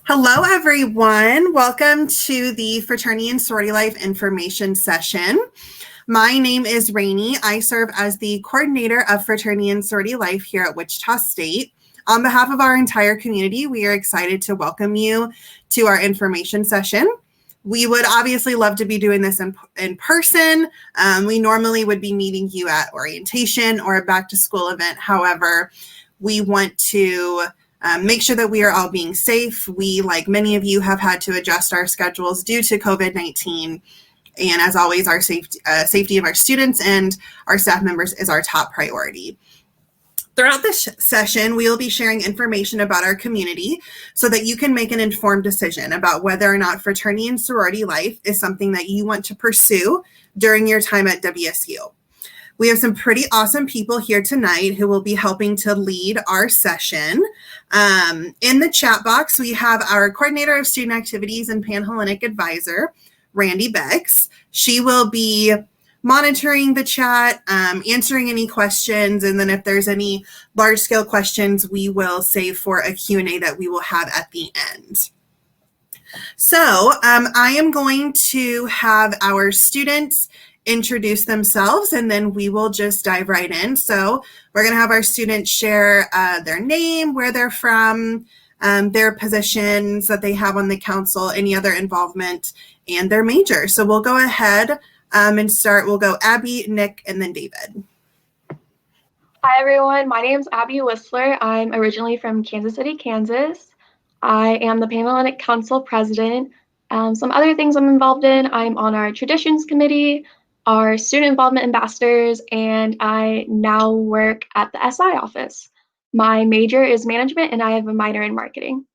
Hello, everyone. Welcome to the Fraternity and Sorority Life information session. My name is Rainey. I serve as the coordinator of Fraternity and Sorority Life here at Wichita State. On behalf of our entire community, we are excited to welcome you to our information session. We would obviously love to be doing this in person. We normally would be meeting you at orientation or a back to school event. However, we want to make sure that we are all being safe. We, like many of you, have had to adjust our schedules due to COVID-19. And as always, our safety of our students and our staff members is our top priority. Throughout this session, we will be sharing information about our community so that you can make an informed decision about whether or not fraternity and sorority life is something that you want to pursue during your time at WSU. We have some pretty awesome people here tonight who will be helping to lead our session. In the chat box, we have our coordinator of student activities and Panhellenic advisor, Randy Becks. She will be monitoring the chat, answering any questions, and then if there's any large-scale questions, we will save for a Q&A that we will have at the end. So I am going to have our students introduce themselves, and then we will just dive right in. So we're going to have our students share their name, where they're from, their positions that they have on the council, any other involvement, and their major. So we'll go ahead and start. We'll go Abby, Nick, and then David. Hi, everyone. My name is Abby Whistler. I'm originally from Kansas City, Kansas. I am the Panhellenic Council president. Some other things I'm involved in, I'm on our traditions committee, our student involvement ambassadors, and I now work at the SI office. My major is management, and I have a minor in marketing.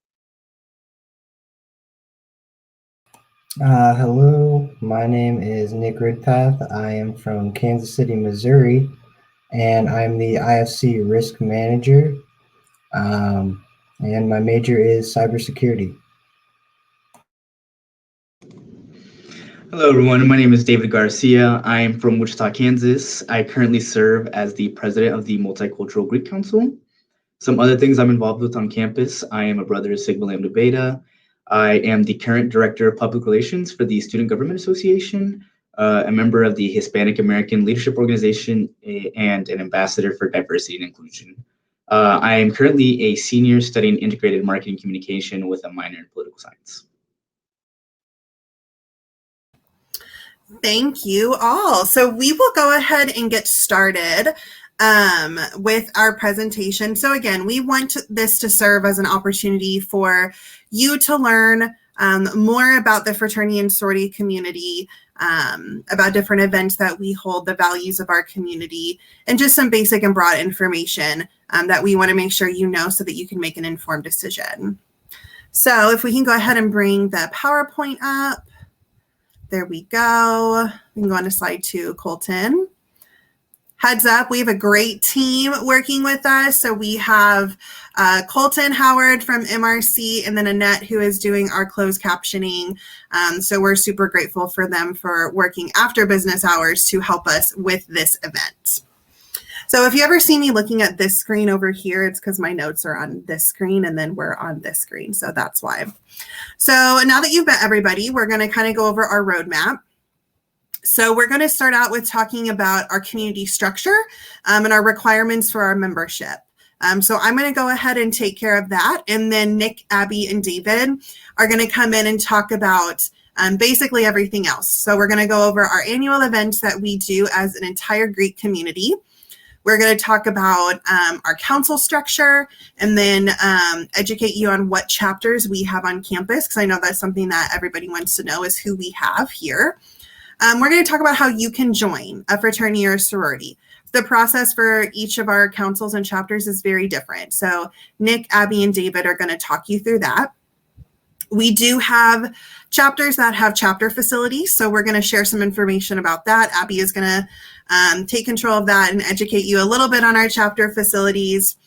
Hello, my name is Nick Ridpath. I am from Kansas City, Missouri, and I'm the IFC risk manager, and my major is cybersecurity. Hello, everyone. My name is David Garcia. I am from Wichita, Kansas. I currently serve as the president of the Multicultural Greek Council. Some other things I'm involved with on campus: I am a brother of Sigma Lambda Beta. I am the current director of public relations for the Student Government Association, a member of the Hispanic American Leadership Organization, and an ambassador for diversity and inclusion. I am currently a senior studying integrated marketing communication with a minor in political science. Thank you all. So we will go ahead and get started with our presentation. So again, we want this to serve as an opportunity for you to learn more about the fraternity and sorority community, about different events that we hold, the values of our community, and just some basic and broad information that we want to make sure you know so that you can make an informed decision. So if we can go ahead and bring the PowerPoint up. There we go. We can go on to slide 2, Colton. Heads up, we have a great team working with us. So we have Colton Howard from MRC, and then Annette, who is doing our closed captioning. So we're super grateful for them for working after business hours to help us with this event. So if you ever see me looking at this screen over here, it's because my notes are on this screen and then we're on this screen. So that's why. So now that you've met everybody, we're going to kind of go over our roadmap. So we're going to start out with talking about our community structure and our requirements for our membership. So I'm going to go ahead and take care of that. And then Nick, Abby, and David are going to come in and talk about basically everything else. So we're going to go over our annual events that we do as an entire Greek community. We're going to talk about our council structure and then educate you on what chapters we have on campus, because I know that's something that everybody wants to know is who we have here. We're going to talk about how you can join a fraternity or a sorority. The process for each of our councils and chapters is very different. So Nick, Abby, and David are going to talk you through that. We do have chapters that have chapter facilities, so we're going to share some information about that. Abby is going to take control of that and educate you a little bit on our chapter facilities.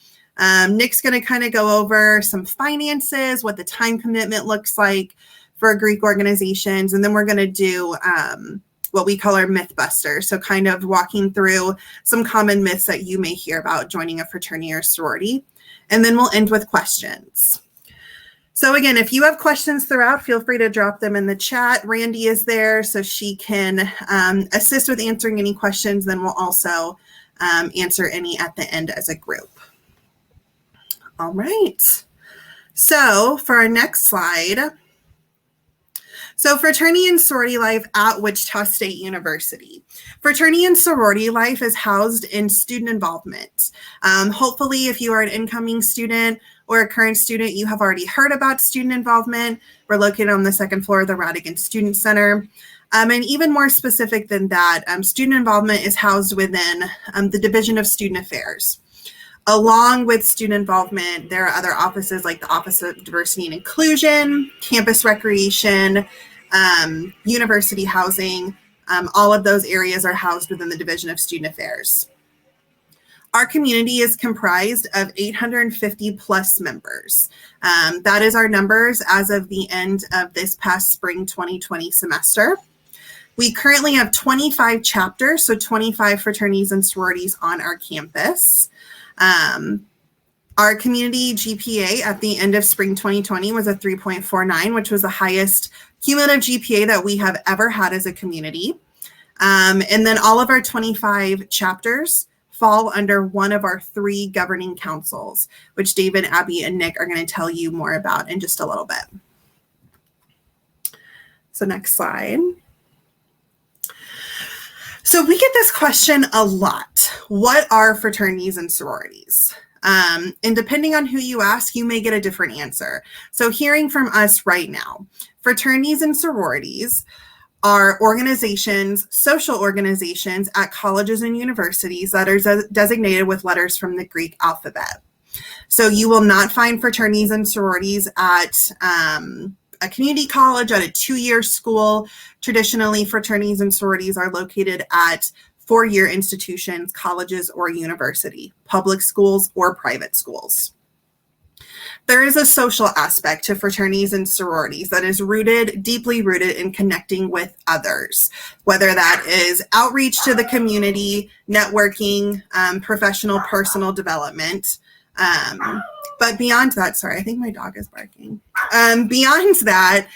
Nick's going to kind of go over some finances, what the time commitment looks like for Greek organizations, and then we're going to do what we call our Mythbusters, so kind of walking through some common myths that you may hear about joining a fraternity or sorority, and then we'll end with questions. So again, if you have questions throughout, feel free to drop them in the chat. Randy is there, so she can assist with answering any questions. Then we'll also answer any at the end as a group. All right. So for our next slide, so fraternity and sorority life at Wichita State University. Fraternity and sorority life is housed in student involvement. Hopefully, if you are an incoming student or a current student, you have already heard about student involvement. We're located on the second floor of the Radigan Student Center. And even more specific than that, student involvement is housed within the Division of Student Affairs. Along with student involvement, there are other offices like the Office of Diversity and Inclusion, Campus Recreation, University Housing. All of those areas are housed within the Division of Student Affairs. Our community is comprised of 850 plus members. That is our numbers as of the end of this past spring 2020 semester. We currently have 25 chapters, so 25 fraternities and sororities on our campus. Our community GPA at the end of spring 2020 was a 3.49, which was the highest cumulative GPA that we have ever had as a community. And then all of our 25 chapters fall under one of our 3 governing councils, which David, Abby, and Nick are going to tell you more about in just a little bit. So next slide. So we get this question a lot. What are fraternities and sororities? And depending on who you ask, you may get a different answer. So hearing from us right now, fraternities and sororities are organizations, social organizations at colleges and universities that are designated with letters from the Greek alphabet. So you will not find fraternities and sororities at a community college, at a 2-year school. Traditionally, fraternities and sororities are located at 4-year institutions, colleges, or university, public schools or private schools. There is a social aspect to fraternities and sororities that is deeply rooted in connecting with others, whether that is outreach to the community, networking, professional, personal development. But beyond that, sorry, I think my dog is barking. Beyond that,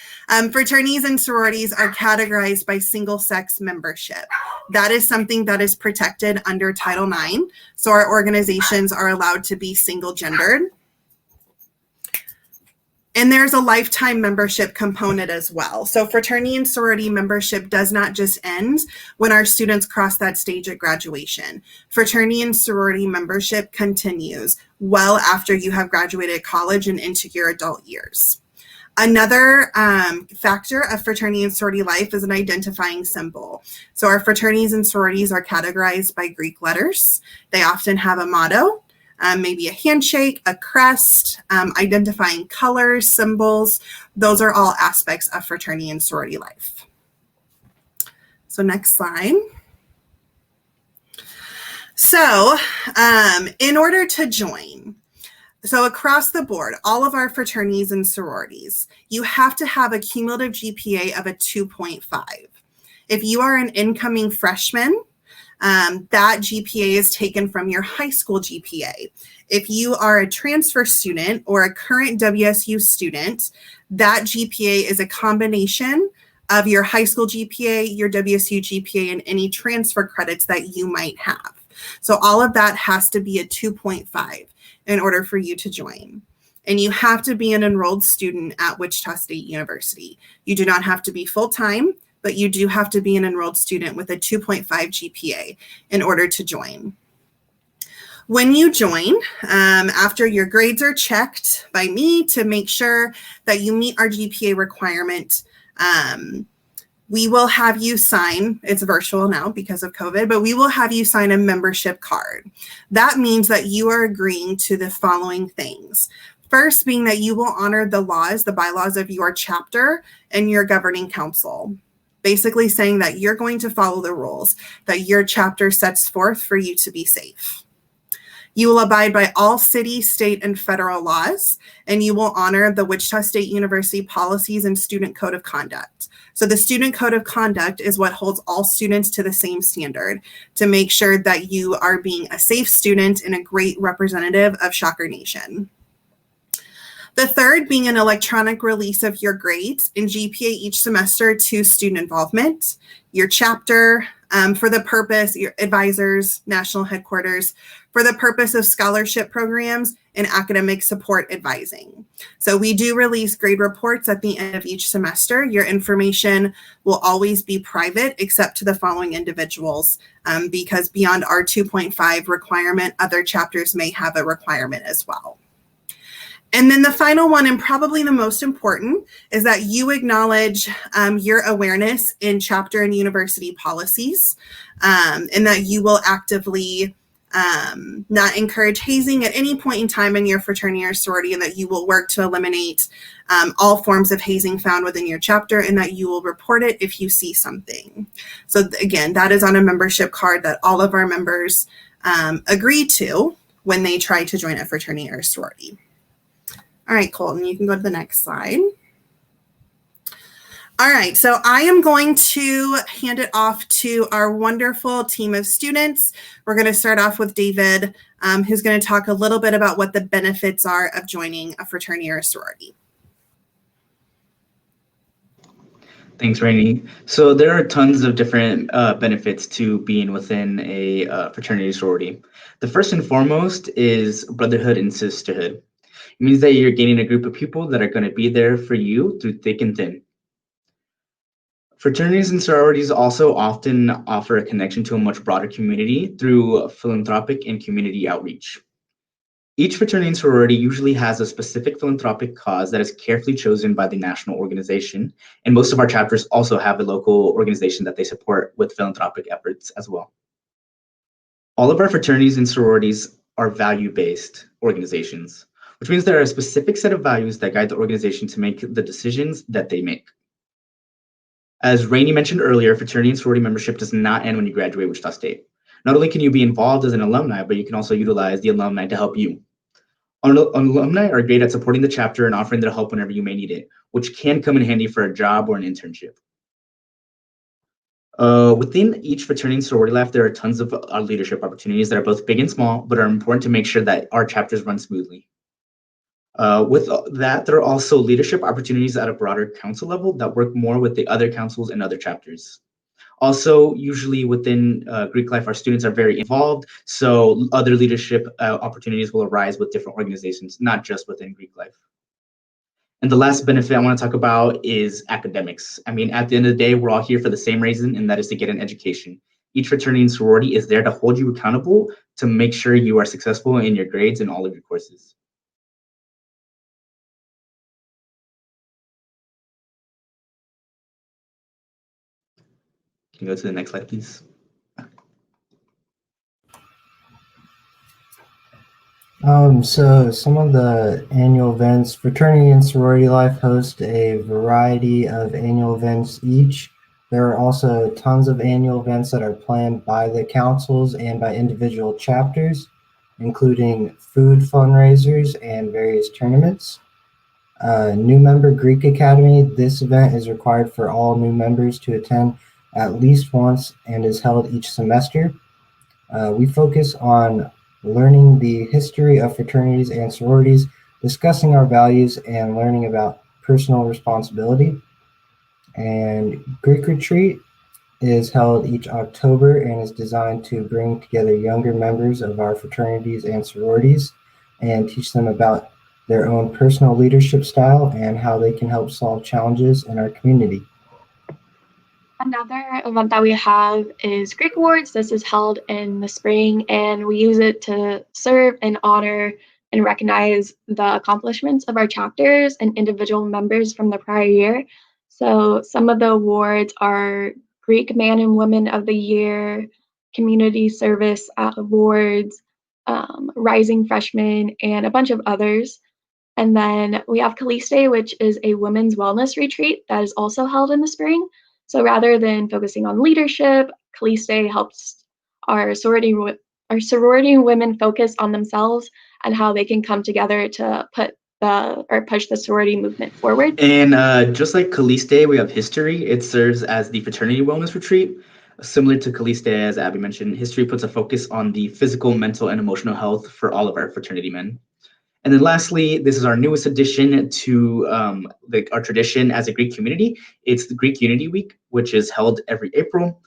fraternities and sororities are categorized by single-sex membership. That is something that is protected under Title IX. So our organizations are allowed to be single-gendered. And there's a lifetime membership component as well. So fraternity and sorority membership does not just end when our students cross that stage at graduation. Fraternity and sorority membership continues well after you have graduated college and into your adult years. Another factor of fraternity and sorority life is an identifying symbol. So our fraternities and sororities are categorized by Greek letters. They often have a motto. Maybe a handshake, a crest, identifying colors, symbols. Those are all aspects of fraternity and sorority life. So next slide. So in order to join, so across the board, all of our fraternities and sororities, you have to have a cumulative GPA of a 2.5. If you are an incoming freshman, that GPA is taken from your high school GPA. If you are a transfer student or a current WSU student, that GPA is a combination of your high school GPA, your WSU GPA, and any transfer credits that you might have. So all of that has to be a 2.5 in order for you to join. And you have to be an enrolled student at Wichita State University. You do not have to be full-time, but you do have to be an enrolled student with a 2.5 GPA in order to join. When you join, after your grades are checked by me to make sure that you meet our GPA requirement, we will have you sign, it's virtual now because of COVID, but we will have you sign a membership card. That means that you are agreeing to the following things. First being that you will honor the laws, the bylaws of your chapter and your governing council. Basically saying that you're going to follow the rules that your chapter sets forth for you to be safe. You will abide by all city, state, and federal laws, and you will honor the Wichita State University policies and student code of conduct. So the student code of conduct is what holds all students to the same standard to make sure that you are being a safe student and a great representative of Shocker Nation. The third being an electronic release of your grades and GPA each semester to student involvement, your chapter, for the purpose, your advisors, national headquarters, for the purpose of scholarship programs and academic support advising. So we do release grade reports at the end of each semester. Your information will always be private except to the following individuals, because beyond our 2.5 requirement, other chapters may have a requirement as well. And then the final one, and probably the most important, is that you acknowledge your awareness in chapter and university policies, and that you will actively not encourage hazing at any point in time in your fraternity or sorority, and that you will work to eliminate all forms of hazing found within your chapter, and that you will report it if you see something. So again, that is on a membership card that all of our members agree to when they try to join a fraternity or sorority. All right, Colton, you can go to the next slide. All right, so I am going to hand it off to our wonderful team of students. We're going to start off with David, who's going to talk a little bit about what the benefits are of joining a fraternity or a sorority. Thanks, Rainey. So there are tons of different benefits to being within a fraternity or sorority. The first and foremost is brotherhood and sisterhood. It means that you're gaining a group of people that are going to be there for you through thick and thin. Fraternities and sororities also often offer a connection to a much broader community through philanthropic and community outreach. Each fraternity and sorority usually has a specific philanthropic cause that is carefully chosen by the national organization, and most of our chapters also have a local organization that they support with philanthropic efforts as well. All of our fraternities and sororities are value-based organizations, which means there are a specific set of values that guide the organization to make the decisions that they make. As Rainey mentioned earlier, fraternity and sorority membership does not end when you graduate Wichita State. Not only can you be involved as an alumni, but you can also utilize the alumni to help you. Alumni are great at supporting the chapter and offering their help whenever you may need it, which can come in handy for a job or an internship. Within each fraternity and sorority life, there are tons of leadership opportunities that are both big and small, but are important to make sure that our chapters run smoothly. With that, there are also leadership opportunities at a broader council level that work more with the other councils and other chapters. Also, usually within Greek life, our students are very involved, so other leadership opportunities will arise with different organizations, not just within Greek life. And the last benefit I want to talk about is academics. I mean, at the end of the day, we're all here for the same reason, and that is to get an education. Each fraternity and sorority is there to hold you accountable to make sure you are successful in your grades and all of your courses. Can you go to the next slide, please? So some of the annual events, fraternity and sorority life host a variety of annual events each. There are also tons of annual events that are planned by the councils and by individual chapters, including food fundraisers and various tournaments. New member Greek Academy, this event is required for all new members to attend at least once and is held each semester. We focus on learning the history of fraternities and sororities, discussing our values, and learning about personal responsibility. And Greek Retreat is held each October and is designed to bring together younger members of our fraternities and sororities and teach them about their own personal leadership style and how they can help solve challenges in our community. Another event that we have is Greek Awards. This is held in the spring, and we use it to serve and honor and recognize the accomplishments of our chapters and individual members from the prior year. So some of the awards are Greek Man and Woman of the Year, Community Service Awards, Rising Freshman, and a bunch of others. And then we have Caliste, which is a women's wellness retreat that is also held in the spring. So rather than focusing on leadership, Caliste helps our sorority women focus on themselves and how they can come together to push the sorority movement forward. And just like Caliste, we have History. It serves as the fraternity wellness retreat. Similar to Caliste, as Abby mentioned, History puts a focus on the physical, mental, and emotional health for all of our fraternity men. And then lastly, this is our newest addition to our tradition as a Greek community. It's the Greek Unity Week, which is held every April.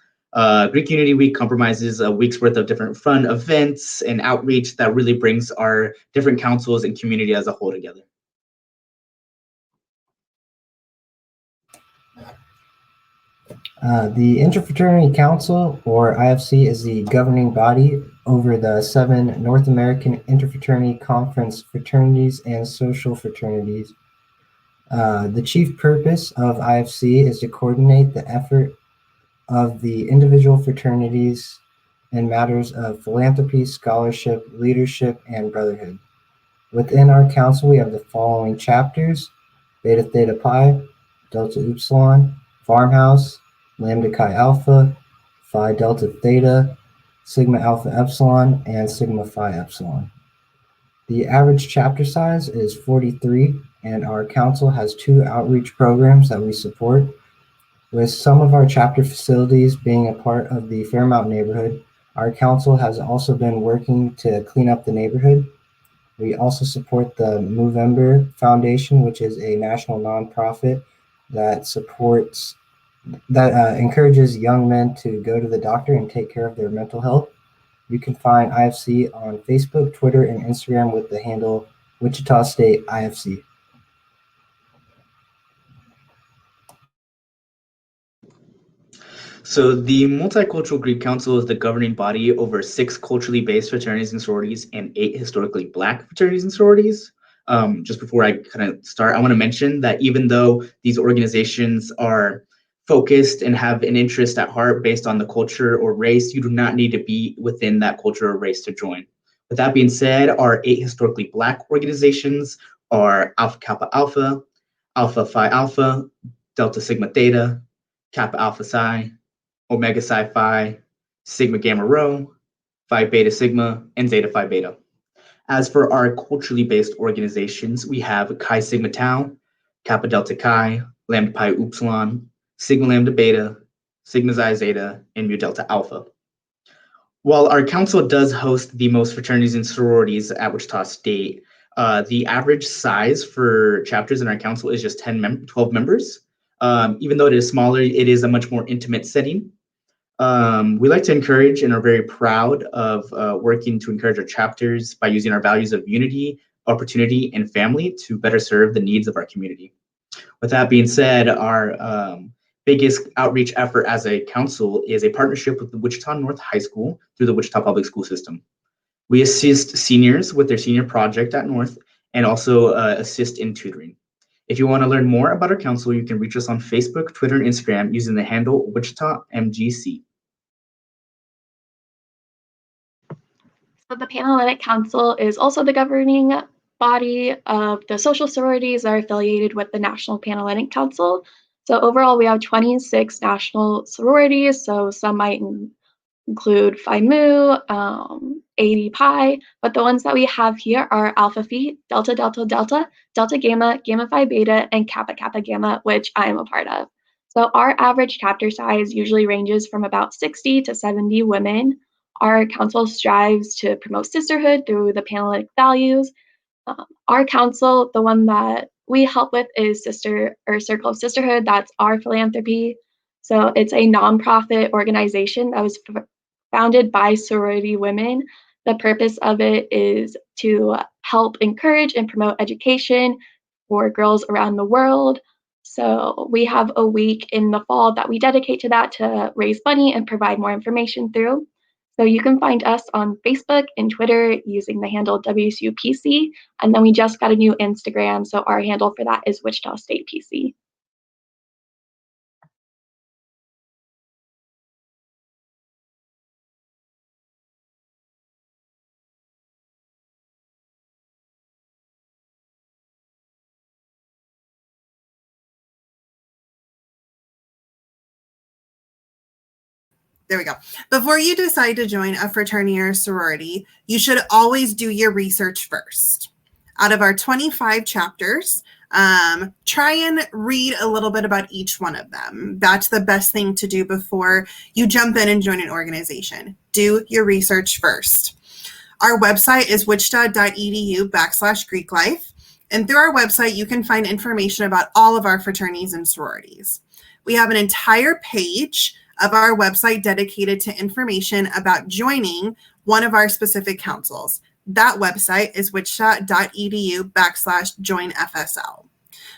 Greek Unity Week compromises a week's worth of different fun events and outreach that really brings our different councils and community as a whole together. The Interfraternity Council, or IFC, is the governing body over the 7 North American Interfraternity Conference fraternities and social fraternities. The chief purpose of IFC is to coordinate the effort of the individual fraternities in matters of philanthropy, scholarship, leadership, and brotherhood. Within our council, we have the following chapters: Beta Theta Pi, Delta Upsilon, Farmhouse, Lambda Chi Alpha, Phi Delta Theta, Sigma Alpha Epsilon, and Sigma Phi Epsilon. The average chapter size is 43, and our council has 2 outreach programs that we support. With some of our chapter facilities being a part of the Fairmount neighborhood, our council has also been working to clean up the neighborhood. We also support the Movember Foundation, which is a national nonprofit that encourages young men to go to the doctor and take care of their mental health. You can find IFC on Facebook, Twitter, and Instagram with the handle Wichita State IFC. So the Multicultural Greek Council is the governing body over 6 culturally based fraternities and sororities and 8 historically Black fraternities and sororities. Just before I kind of start, I want to mention that even though these organizations are focused and have an interest at heart based on the culture or race, you do not need to be within that culture or race to join. With that being said, our 8 historically Black organizations are Alpha Kappa Alpha, Alpha Phi Alpha, Delta Sigma Theta, Kappa Alpha Psi, Omega Psi Phi, Sigma Gamma Rho, Phi Beta Sigma, and Zeta Phi Beta. As for our culturally based organizations, we have Chi Sigma Tau, Kappa Delta Chi, Lambda Pi Upsilon, Sigma Lambda Beta, Sigma Xi Zeta, and Mu Delta Alpha. While our council does host the most fraternities and sororities at Wichita State, the average size for chapters in our council is just 12 members. Even though it is smaller, it is a much more intimate setting. We like to encourage and are very proud of working to encourage our chapters by using our values of unity, opportunity, and family to better serve the needs of our community. With that being said, our biggest outreach effort as a council is a partnership with the Wichita North High School through the Wichita Public School System. We assist seniors with their senior project at North and also assist in tutoring. If you want to learn more about our council, you can reach us on Facebook, Twitter, and Instagram using the handle Wichita MGC. So the Panhellenic Council is also the governing body of the social sororities that are affiliated with the National Panhellenic Council. So overall, we have 26 national sororities. So some might include Phi Mu, 80 Pi, but the ones that we have here are Alpha Phi, Delta Delta Delta, Delta Gamma, Gamma Phi Beta, and Kappa Kappa Gamma, which I am a part of. So our average chapter size usually ranges from about 60 to 70 women. Our council strives to promote sisterhood through the Panhellenic values. Our council, the one that we help with, is Circle of Sisterhood. That's our philanthropy. So it's a nonprofit organization that was founded by sorority women. The purpose of it is to help encourage and promote education for girls around the world. So we have a week in the fall that we dedicate to that to raise money and provide more information through. So you can find us on Facebook and Twitter using the handle WSUPC, and then we just got a new Instagram, so our handle for that is Wichita State PC. There we go. Before you decide to join a fraternity or sorority, you should always do your research first. Out of our 25 chapters, try and read a little bit about each one of them. That's the best thing to do before you jump in and join an organization. Do your research first. Our website is wichita.edu/GreekLife. And through our website, you can find information about all of our fraternities and sororities. We have an entire page of our website dedicated to information about joining one of our specific councils. That website is wichita.edu/joinfsl.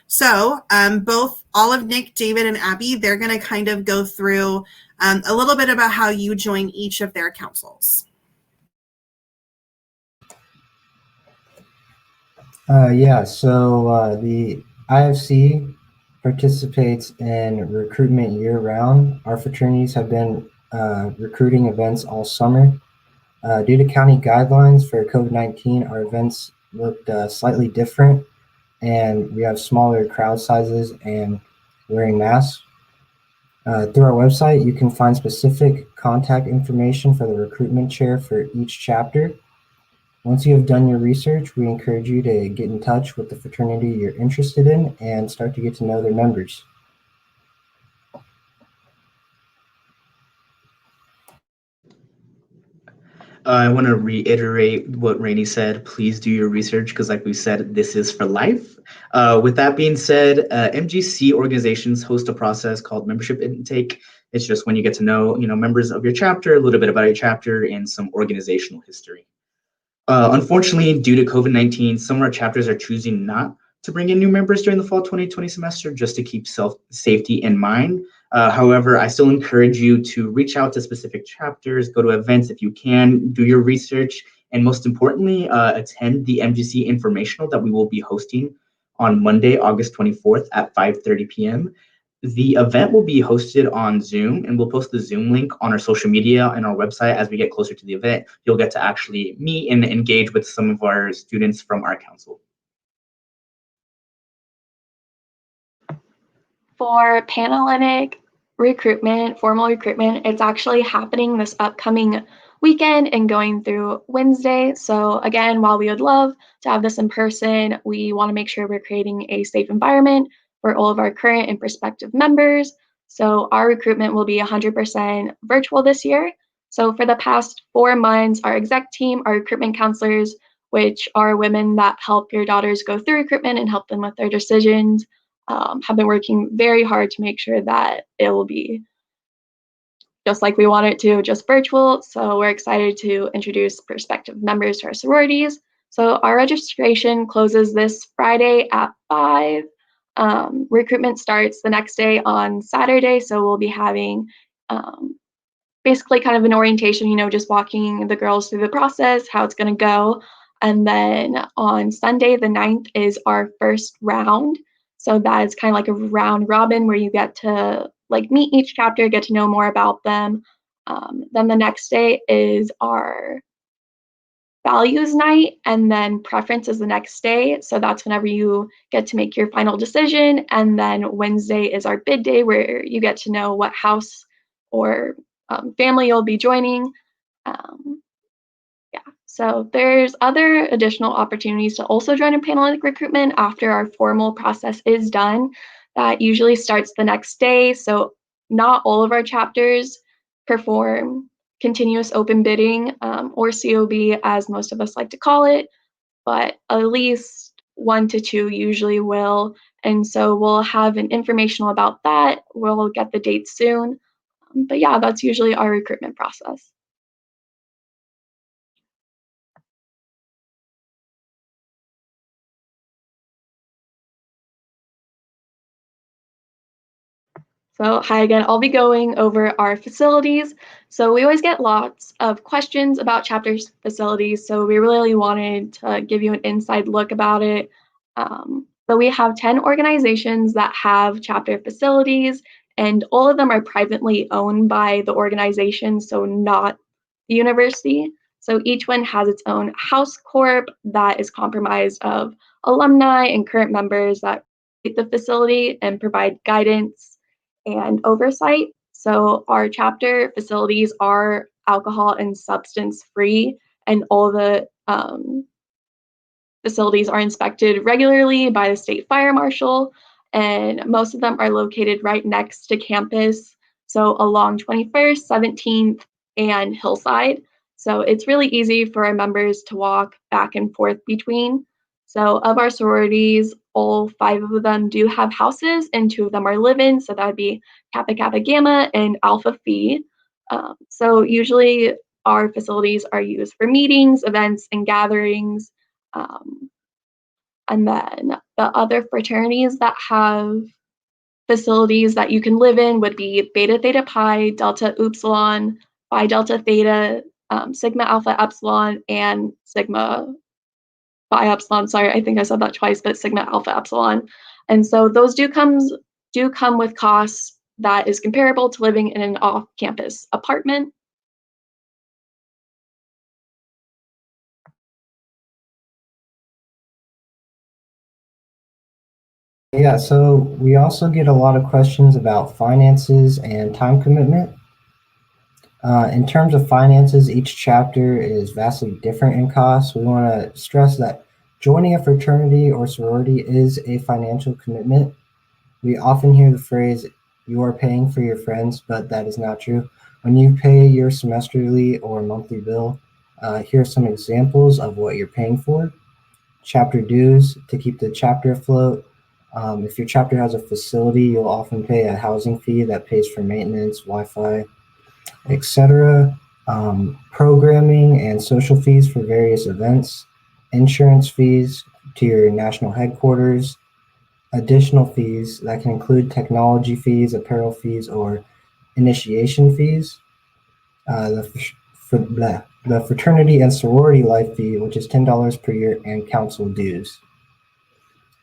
So both Olive, Nick, David, and Abby, they're going to kind of go through a little bit about how you join each of their councils. So the IFC participates in recruitment year-round. Our fraternities have been recruiting events all summer. Due to county guidelines for COVID-19, our events looked slightly different, and we have smaller crowd sizes and wearing masks. Through our website, you can find specific contact information for the recruitment chair for each chapter. Once you have done your research, we encourage you to get in touch with the fraternity you're interested in and start to get to know their members. I want to reiterate what Rainey said. Please do your research because, like we said, this is for life. With that being said, MGC organizations host a process called membership intake. It's just when you get to know, members of your chapter, a little bit about your chapter, and some organizational history. Unfortunately, due to COVID-19, some of our chapters are choosing not to bring in new members during the fall 2020 semester just to keep safety in mind. However, I still encourage you to reach out to specific chapters, go to events if you can, do your research, and most importantly, attend the MGC informational that we will be hosting on Monday, August 24th at 5:30 p.m. The event will be hosted on Zoom, and we'll post the Zoom link on our social media and our website as we get closer to the event. You'll get to actually meet and engage with some of our students from our council. For Panhellenic recruitment, formal recruitment, it's actually happening this upcoming weekend and going through Wednesday. So again, while we would love to have this in person, we want to make sure we're creating a safe environment for all of our current and prospective members. So our recruitment will be 100% virtual this year. So for the past 4 months, our exec team, our recruitment counselors, which are women that help your daughters go through recruitment and help them with their decisions, have been working very hard to make sure that it will be just like we want it to, just virtual. So we're excited to introduce prospective members to our sororities. So our registration closes this Friday at 5. Recruitment starts the next day on Saturday. So we'll be having basically kind of an orientation, just walking the girls through the process, how it's going to go. And then on Sunday, the 9th, is our first round. So that is kind of like a round robin where you get to meet each chapter, get to know more about them. Then the next day is our values night, and then preference is the next day. So that's whenever you get to make your final decision. And then Wednesday is our bid day where you get to know what house or family you'll be joining. So there's other additional opportunities to also join in Panhellenic recruitment after our formal process is done. That usually starts the next day. So not all of our chapters perform continuous open bidding, or COB as most of us like to call it, but at least 1 to 2 usually will. And so we'll have an informational about that. We'll get the dates soon. But yeah, that's usually our recruitment process. So hi again, I'll be going over our facilities. So we always get lots of questions about chapter facilities, so we really wanted to give you an inside look about it. So we have 10 organizations that have chapter facilities, and all of them are privately owned by the organization, so not the university. So each one has its own house corp that is comprised of alumni and current members that create the facility and provide guidance and oversight. So our chapter facilities are alcohol and substance free, and all the facilities are inspected regularly by the state fire marshal, and most of them are located right next to campus, so along 21st, 17th, and Hillside. So it's really easy for our members to walk back and forth between. So of our sororities, all 5 of them do have houses and 2 of them are live-in. So that would be Kappa Kappa Gamma and Alpha Phi. So usually our facilities are used for meetings, events, and gatherings. And then the other fraternities that have facilities that you can live in would be Beta Theta Pi, Delta Upsilon, Phi Delta Theta, Sigma Alpha Epsilon, and Sigma Phi Epsilon. Sorry, I think I said that twice, but Sigma Alpha Epsilon. And so those do come with costs that is comparable to living in an off-campus apartment. Yeah, so we also get a lot of questions about finances and time commitment. In terms of finances, each chapter is vastly different in cost. We want to stress that joining a fraternity or sorority is a financial commitment. We often hear the phrase, you are paying for your friends, but that is not true. When you pay your semesterly or monthly bill, here are some examples of what you're paying for. Chapter dues to keep the chapter afloat. If your chapter has a facility, you'll often pay a housing fee that pays for maintenance, Wi-Fi, etc. Programming and social fees for various events, insurance fees to your national headquarters, additional fees that can include technology fees, apparel fees, or initiation fees. The fraternity and sorority life fee, which is $10 per year, and council dues.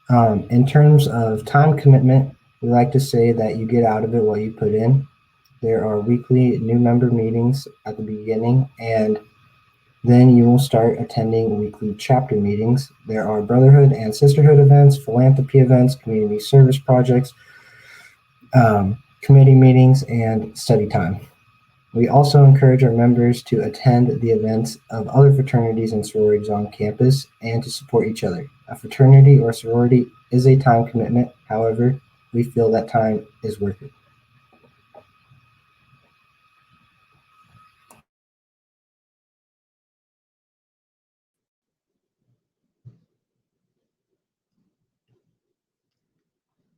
In terms of time commitment, we like to say that you get out of it what you put in. There are weekly new member meetings at the beginning, and then you will start attending weekly chapter meetings. There are brotherhood and sisterhood events, philanthropy events, community service projects, committee meetings, and study time. We also encourage our members to attend the events of other fraternities and sororities on campus and to support each other. A fraternity or sorority is a time commitment. However, we feel that time is worth it.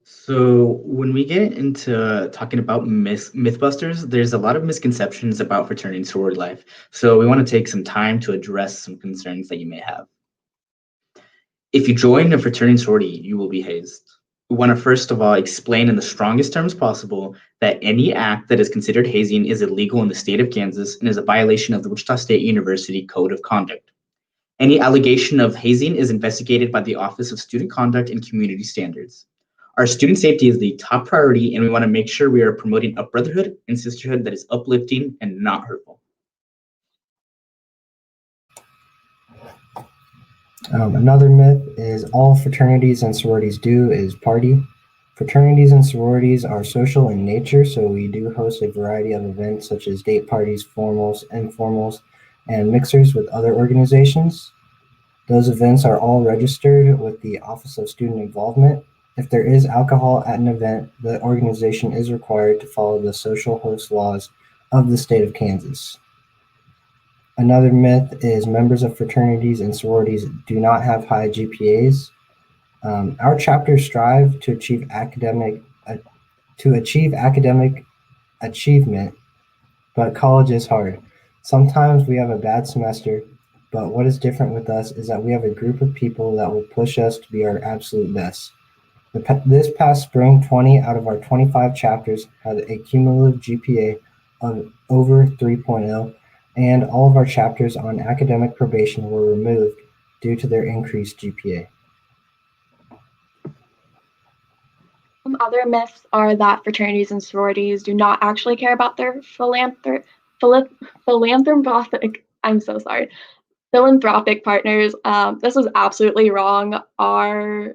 So when we get into talking about Mythbusters, there's a lot of misconceptions about fraternity and sorority life. So we want to take some time to address some concerns that you may have. If you join a fraternity and sorority, you will be hazed. We want to first of all explain in the strongest terms possible that any act that is considered hazing is illegal in the state of Kansas and is a violation of the Wichita State University Code of Conduct. Any allegation of hazing is investigated by the Office of Student Conduct and Community Standards. Our student safety is the top priority, and we want to make sure we are promoting a brotherhood and sisterhood that is uplifting and not hurtful. Another myth is all fraternities and sororities do is party. Fraternities and sororities are social in nature, so we do host a variety of events such as date parties, formals, informals, and mixers with other organizations. Those events are all registered with the Office of Student Involvement. If there is alcohol at an event, the organization is required to follow the social host laws of the state of Kansas. Another myth is members of fraternities and sororities do not have high GPAs. Our chapters strive to achieve academic achievement, but college is hard. Sometimes we have a bad semester, but what is different with us is that we have a group of people that will push us to be our absolute best. This past spring, 20 out of our 25 chapters had a cumulative GPA of over 3.0, and all of our chapters on academic probation were removed due to their increased GPA. Some other myths are that fraternities and sororities do not actually care about their philanthropic partners. This is absolutely wrong. Our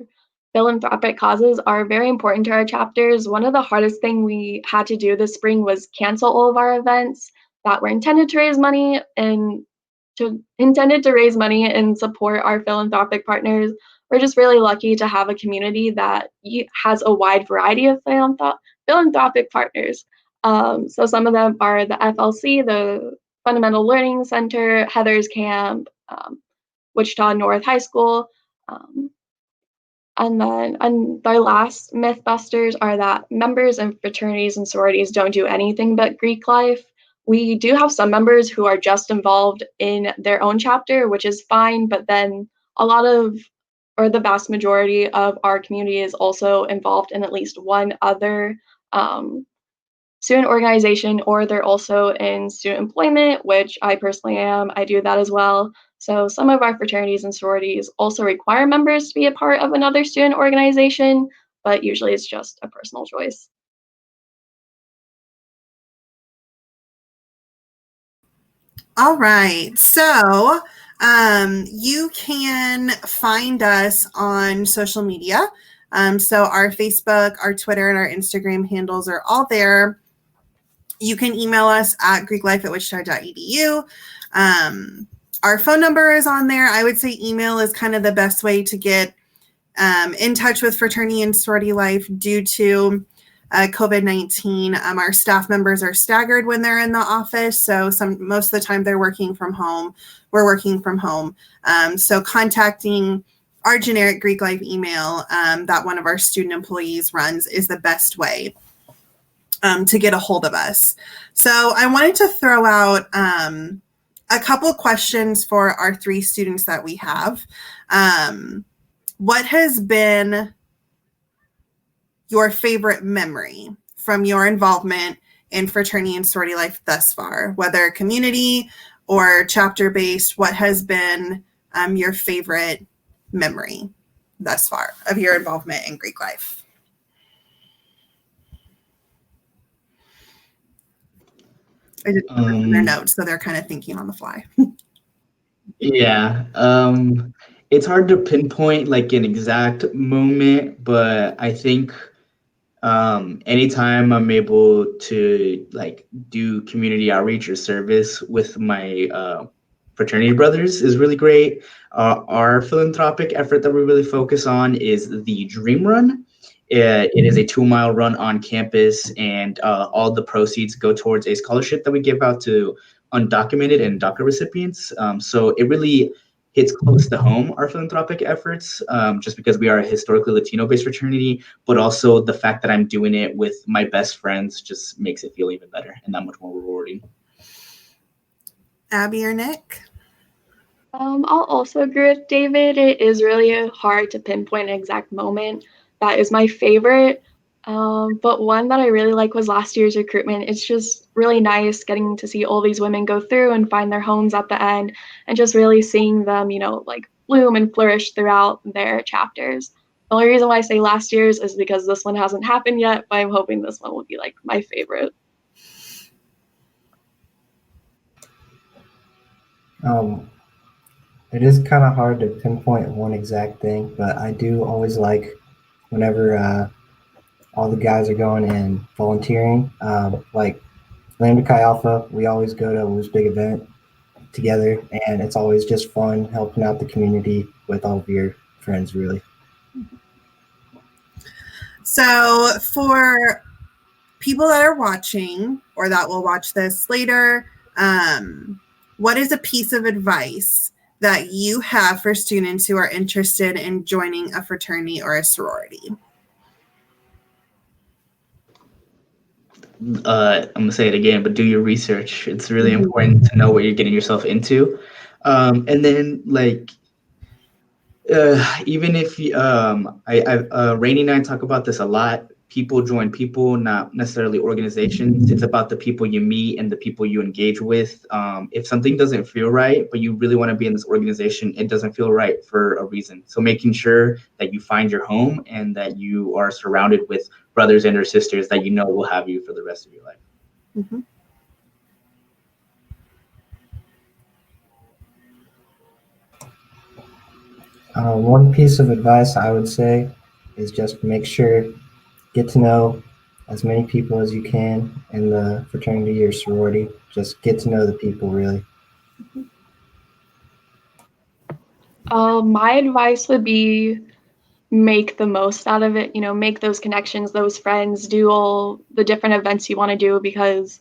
philanthropic causes are very important to our chapters. One of the hardest things we had to do this spring was cancel all of our events that were intended to raise money and support our philanthropic partners. We're just really lucky to have a community that has a wide variety of philanthropic partners. So some of them are the FLC, the Fundamental Learning Center, Heather's Camp, Wichita North High School. And our last Mythbusters are that members in fraternities and sororities don't do anything but Greek life. We do have some members who are just involved in their own chapter, which is fine, but then the vast majority of our community is also involved in at least one other student organization, or they're also in student employment, which I personally am. I do that as well. So some of our fraternities and sororities also require members to be a part of another student organization, but usually it's just a personal choice. All right. So you can find us on social media. So our Facebook, our Twitter, and our Instagram handles are all there. You can email us at greeklife@wichita.edu. Our phone number is on there. I would say email is kind of the best way to get in touch with fraternity and sorority life due to COVID-19. Our staff members are staggered when they're in the office, so most of the time they're working from home. We're working from home. So contacting our generic Greek life email that one of our student employees runs is the best way to get a hold of us. So I wanted to throw out a couple questions for our 3 students that we have. What has been your favorite memory from your involvement in fraternity and sorority life thus far, whether community or chapter-based? What has been your favorite memory thus far of your involvement in Greek life? I didn't put their notes, so they're kind of thinking on the fly. Yeah. It's hard to pinpoint like an exact moment, but I think anytime I'm able to like do community outreach or service with my fraternity brothers is really great. Our philanthropic effort that we really focus on is the Dream Run. It is a 2-mile run on campus, and all the proceeds go towards a scholarship that we give out to undocumented and DACA recipients. So it really hits close to home, our philanthropic efforts, just because we are a historically Latino-based fraternity, but also the fact that I'm doing it with my best friends just makes it feel even better and that much more rewarding. Abby or Nick? I'll also agree with David. It is really hard to pinpoint an exact moment that is my favorite. But one that I really like was last year's recruitment. It's just really nice getting to see all these women go through and find their homes at the end, and just really seeing them, like bloom and flourish throughout their chapters. The only reason why I say last year's is because this one hasn't happened yet, but I'm hoping this one will be like my favorite. It is kind of hard to pinpoint one exact thing, but I do always like whenever all the guys are going and volunteering. Like Lambda Chi Alpha, we always go to Lou's big event together, and it's always just fun helping out the community with all of your friends, really. So for people that are watching or that will watch this later, what is a piece of advice that you have for students who are interested in joining a fraternity or a sorority? I'm gonna say it again, but do your research. It's really important to know what you're getting yourself into. And then like, even if Rainey and I talk about this a lot, people join people, not necessarily organizations. It's about the people you meet and the people you engage with. If something doesn't feel right, but you really want to be in this organization, it doesn't feel right for a reason. So making sure that you find your home and that you are surrounded with brothers and or sisters that you know will have you for the rest of your life. Mm-hmm. One piece of advice I would say is just make sure, get to know as many people as you can in the fraternity or sorority. Just get to know the people, really. My advice would be make the most out of it, make those connections, those friends, do all the different events you want to do, because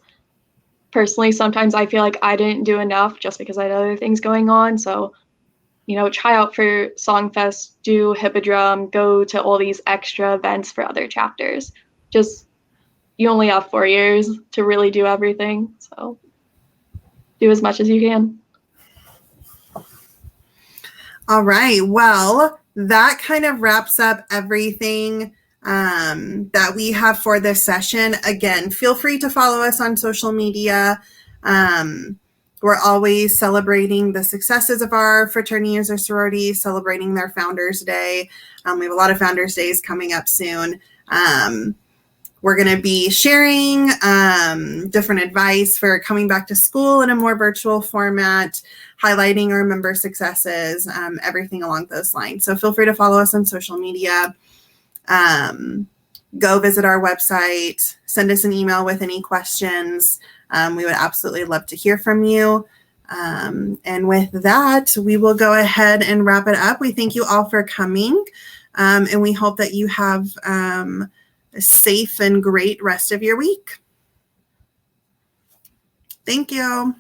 personally, sometimes I feel like I didn't do enough just because I had other things going on. So, try out for Songfest, do Hippodrome, go to all these extra events for other chapters. Just, you only have 4 years to really do everything. So do as much as you can. All right. Well, that kind of wraps up everything that we have for this session. Again, feel free to follow us on social media. We're always celebrating the successes of our fraternities or sororities, celebrating their Founders Day. We have a lot of Founders Days coming up soon. We're going to be sharing different advice for coming back to school in a more virtual format, highlighting our member successes, everything along those lines. So feel free to follow us on social media. Go visit our website, send us an email with any questions. We would absolutely love to hear from you. And with that, we will go ahead and wrap it up. We thank you all for coming, and we hope that you have a safe and great rest of your week. Thank you.